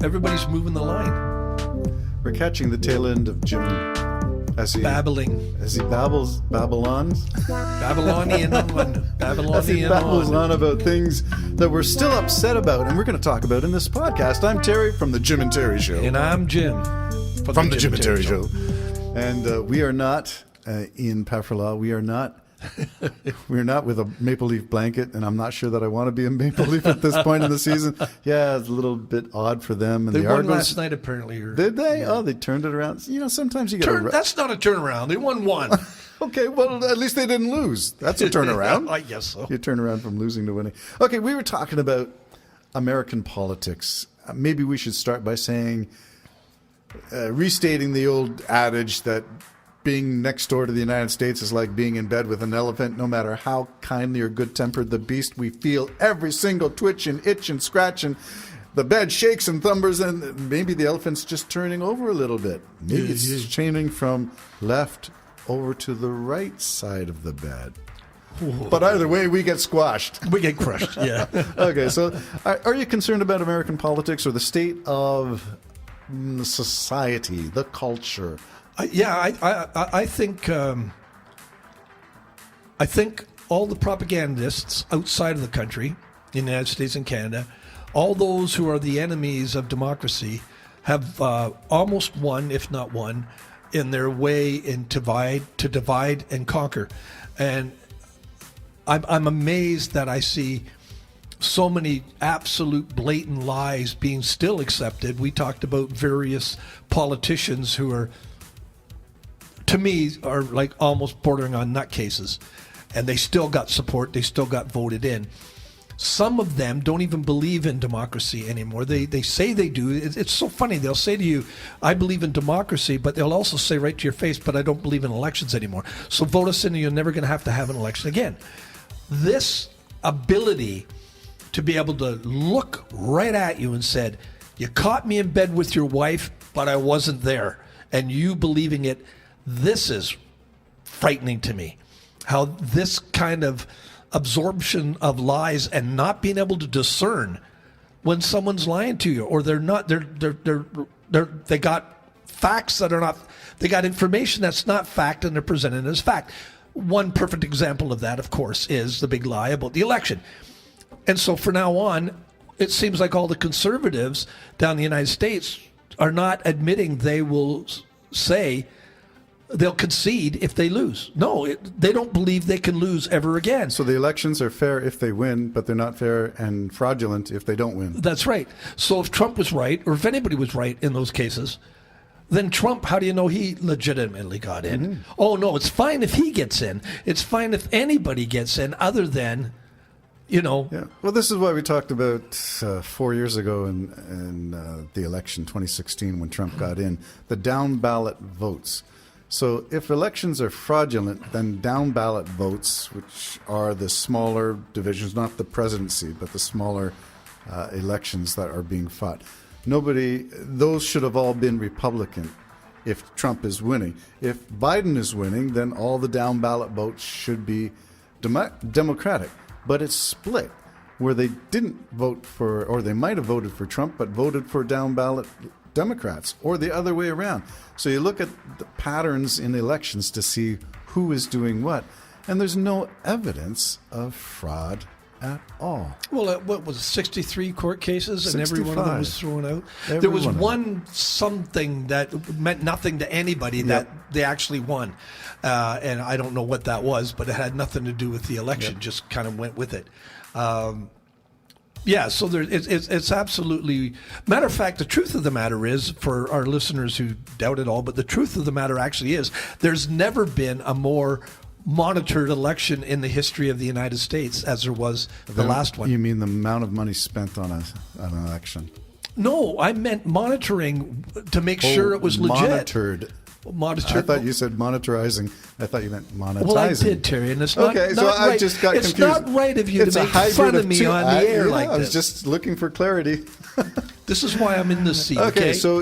Everybody's moving the line. We're catching the tail end of Jim as he Babbling. As he babbles Babylonian on. as he babbles on about things that we're still upset about, and we're going to talk about in this podcast. I'm Terry from the Jim and Terry Show. And I'm Jim From the Jim and Terry Show. And we are not in Pefferlaw. We are not. We're not with a maple leaf blanket, and I'm not sure that I want to be a maple leaf at this point in the season. Yeah, it's a little bit odd for them. And they the won Argos, last night, apparently. Did they? Yeah. Oh, they turned it around. You know, sometimes you get That's not a turnaround. They won one. Okay, well, at least they didn't lose. That's a turnaround. I guess so. You turn around from losing to winning. Okay, we were talking about American politics. Maybe we should start by saying, restating the old adage that being next door to the United States is like being in bed with an elephant. No matter how kindly or good-tempered the beast, we feel every single twitch and itch and scratch, and the bed shakes and thunders, and maybe the elephant's just turning over a little bit. Maybe it's chaining from left over to the right side of the bed. Whoa. But either way, we get squashed. We get crushed, yeah. Okay, so are you concerned about American politics or the state of society, the culture? I think all the propagandists outside of the country, in the United States and Canada, all those who are the enemies of democracy have almost won, if not won, in their way to divide and conquer. And I'm amazed that I see so many absolute blatant lies being still accepted. We talked about various politicians who are, to me, are like almost bordering on nutcases, and they still got support. They still got voted in. Some of them don't even believe in democracy anymore. They say they do. It's so funny. They'll say to you, I believe in democracy, but they'll also say right to your face, but I don't believe in elections anymore. So vote us in and you're never going to have an election again. This ability to be able to look right at you and said, you caught me in bed with your wife, but I wasn't there, and you believing it, this is frightening to me. How this kind of absorption of lies and not being able to discern when someone's lying to you, or they got facts that are not, they got information that's not fact and they're presented as fact. One perfect example of that, of course, is the big lie about the election. And so from now on, it seems like all the conservatives down in the United States are not admitting they will say they'll concede if they lose. No, they don't believe they can lose ever again. So the elections are fair if they win, but they're not fair and fraudulent if they don't win. That's right. So if Trump was right, or if anybody was right in those cases, then Trump, how do you know he legitimately got in? Mm-hmm. Oh, no, it's fine if he gets in. It's fine if anybody gets in other than, you know. Yeah. Well, this is what we talked about 4 years ago in the election, 2016, when Trump got in. The down ballot votes. So if elections are fraudulent, then down ballot votes, which are the smaller divisions, not the presidency, but the smaller elections that are being fought, those should have all been Republican if Trump is winning. If Biden is winning, then all the down ballot votes should be Democratic. But it's split, where they didn't vote for, or they might have voted for Trump, but voted for down ballot Democrats, or the other way around. So you look at the patterns in elections to see who is doing what, and there's no evidence of fraud at all. Well, what was it, 63 court cases, and 65. every one of them was thrown out? There was one something that meant nothing to anybody that they actually won, and I don't know what that was, but it had nothing to do with the election, just kind of went with it. Yeah, so it's absolutely... Matter of fact, the truth of the matter is, for our listeners who doubt it all, but the truth of the matter actually is, there's never been a more monitored election in the history of the United States as there was the last one. You mean the amount of money spent on an election? No, I meant monitoring to make sure it was legit. Monitored. I thought you said monitorizing. I thought you meant monetizing. Well, I did, Terry, and it's not, okay, not so right. I just got confused. It's not right of you to make fun of me on the air like this. I was just looking for clarity. This is why I'm in this seat. Okay, so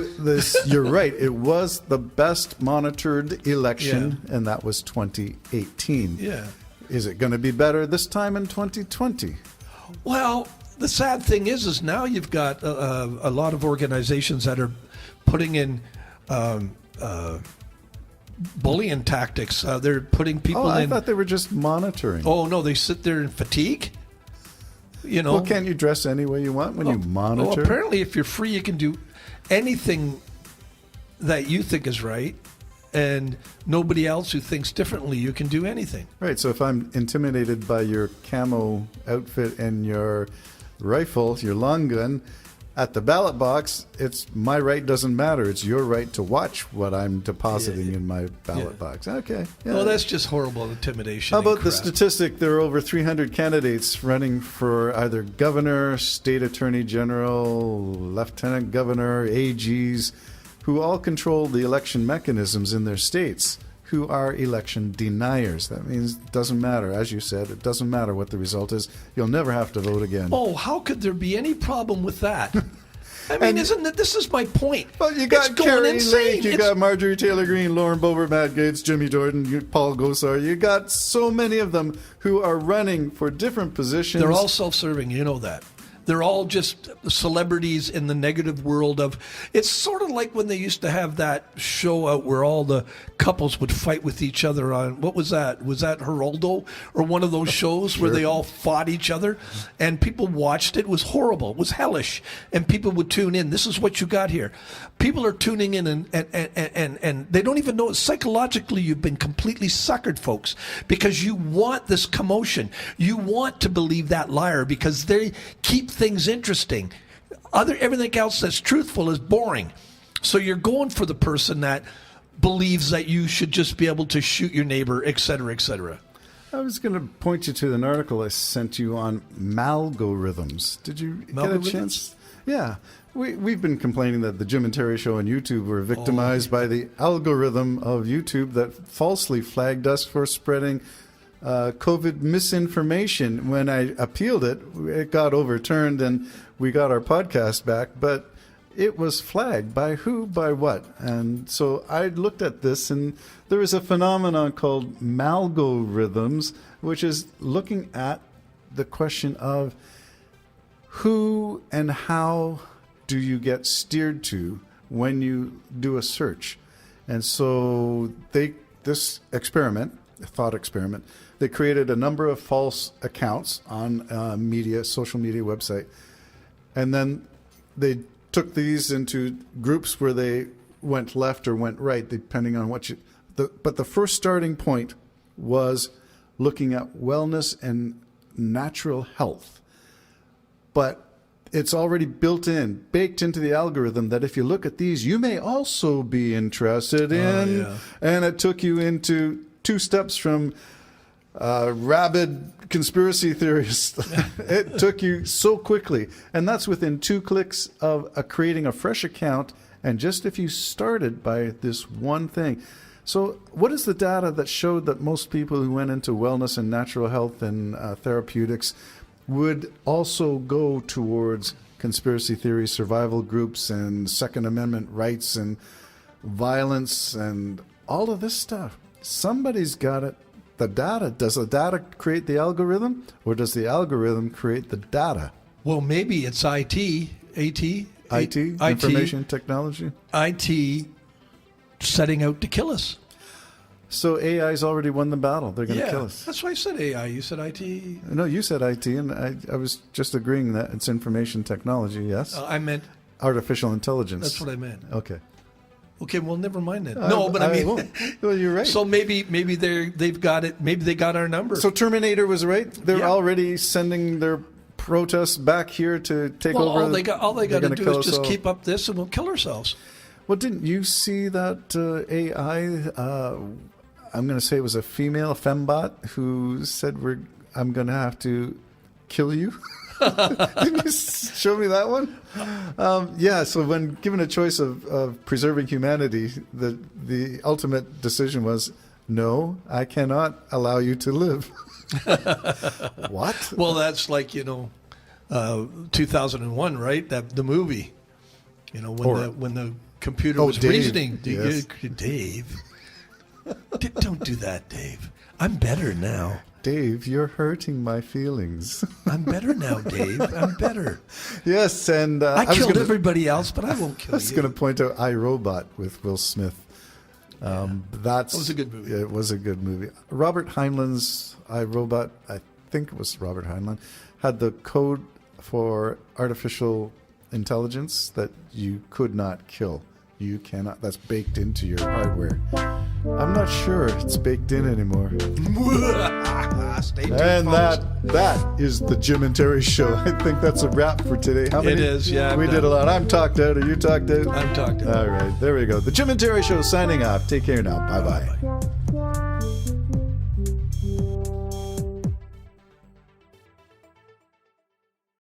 you're right. It was the best monitored election, and that was 2018. Yeah. Is it going to be better this time in 2020? Well, the sad thing is now you've got a lot of organizations that are putting in bullying tactics. They're putting people I in. thought they were just monitoring. Oh no, they sit there in fatigue. You know. Well, can't you dress any way you want when you monitor? Well, apparently, if you're free, you can do anything that you think is right, and nobody else who thinks differently, you can do anything. Right. So if I'm intimidated by your camo outfit and your rifle, your long gun, at the ballot box, it's my right doesn't matter. It's your right to watch what I'm depositing in my ballot box. Okay. Yeah. Well, that's just horrible intimidation. How about and the crap. statistic? There are over 300 candidates running for either governor, state attorney general, lieutenant governor, AGs, who all control the election mechanisms in their states, who are election deniers. That means it doesn't matter. As you said, it doesn't matter what the result is. You'll never have to vote again. Oh, how could there be any problem with that? I mean, isn't it? This is my point. Well, you got It's going Carrie insane. Lake, you got Marjorie Taylor Greene, Lauren Boebert, Matt Gaetz, Jimmy Jordan, Paul Gosar. You got so many of them who are running for different positions. They're all self-serving. You know that. They're all just celebrities in the negative world of. It's sort of like when they used to have that show out where all the couples would fight with each other on, what was that? Was that Geraldo or one of those shows where they all fought each other and people watched it? It was horrible. It was hellish. And people would tune in. This is what you got here. People are tuning in and they don't even know. Psychologically, you've been completely suckered, folks, because you want this commotion. You want to believe that liar because they keep things interesting. Everything else that's truthful is boring. So you're going for the person that believes that you should just be able to shoot your neighbor, et cetera, et cetera. I was going to point you to an article I sent you on malgorithms. Did you get a chance? Yeah. We've been complaining that the Jim and Terry show on YouTube were victimized by the algorithm of YouTube that falsely flagged us for spreading COVID misinformation. When I appealed it, it got overturned and we got our podcast back, but it was flagged by who, by what? And so I looked at this, and there is a phenomenon called malgorithms, which is looking at the question of who and how do you get steered to when you do a search. And so this experiment, a thought experiment, they created a number of false accounts on social media website, and then they took these into groups where they went left or went right, depending on what but the first starting point was looking at wellness and natural health. But it's already baked into the algorithm that if you look at these, you may also be interested in. And it took you into 2 steps from rabid conspiracy theorists. It took you so quickly. And that's within 2 clicks of creating a fresh account. And just if you started by this one thing. So what is the data that showed that most people who went into wellness and natural health and therapeutics would also go towards conspiracy theories, survival groups, and Second Amendment rights and violence and all of this stuff? Somebody's got it. The data. Does the data create the algorithm, or does the algorithm create the data? Well, maybe it's IT, information technology. IT setting out to kill us. So AI's already won the battle. They're going to kill us. That's why I said AI. You said IT. No, you said IT, and I was just agreeing that it's information technology, yes? I meant artificial intelligence. That's what I meant. Okay. Okay, well, never mind that. No, but I mean, well, you're right. So maybe they've got it. Maybe they got our number. So Terminator was right. They're already sending their protests back here to take over. All they got to do is just keep up this, and we'll kill ourselves. Well, didn't you see that AI? I'm going to say it was a female fembot who said, "I'm going to have to kill you." Didn't you show me that one? Yeah, so when given a choice of preserving humanity, the ultimate decision was, no, I cannot allow you to live. What? Well, that's like, 2001, right? The movie. When the computer was Dave. reasoning. Yes. Dave. Don't do that, Dave. I'm better now. Dave, you're hurting my feelings. I'm better now, Dave. I'm better. Yes, and I was killed gonna- everybody else, but I won't kill I was you. going to point out iRobot with Will Smith. That was a good movie. It was a good movie. Robert Heinlein's iRobot, I think it was Robert Heinlein, had the code for artificial intelligence that you could not kill. You cannot. That's baked into your hardware. I'm not sure it's baked in anymore. Stay tuned, And folks. that is the Jim and Terry Show. I think that's a wrap for today. How many? It is, yeah, We I'm did a done. lot. I'm talked out. Are you talked out? I'm talking. All right, there we go. The Jim and Terry Show signing off. Take care now. Bye-bye. Bye.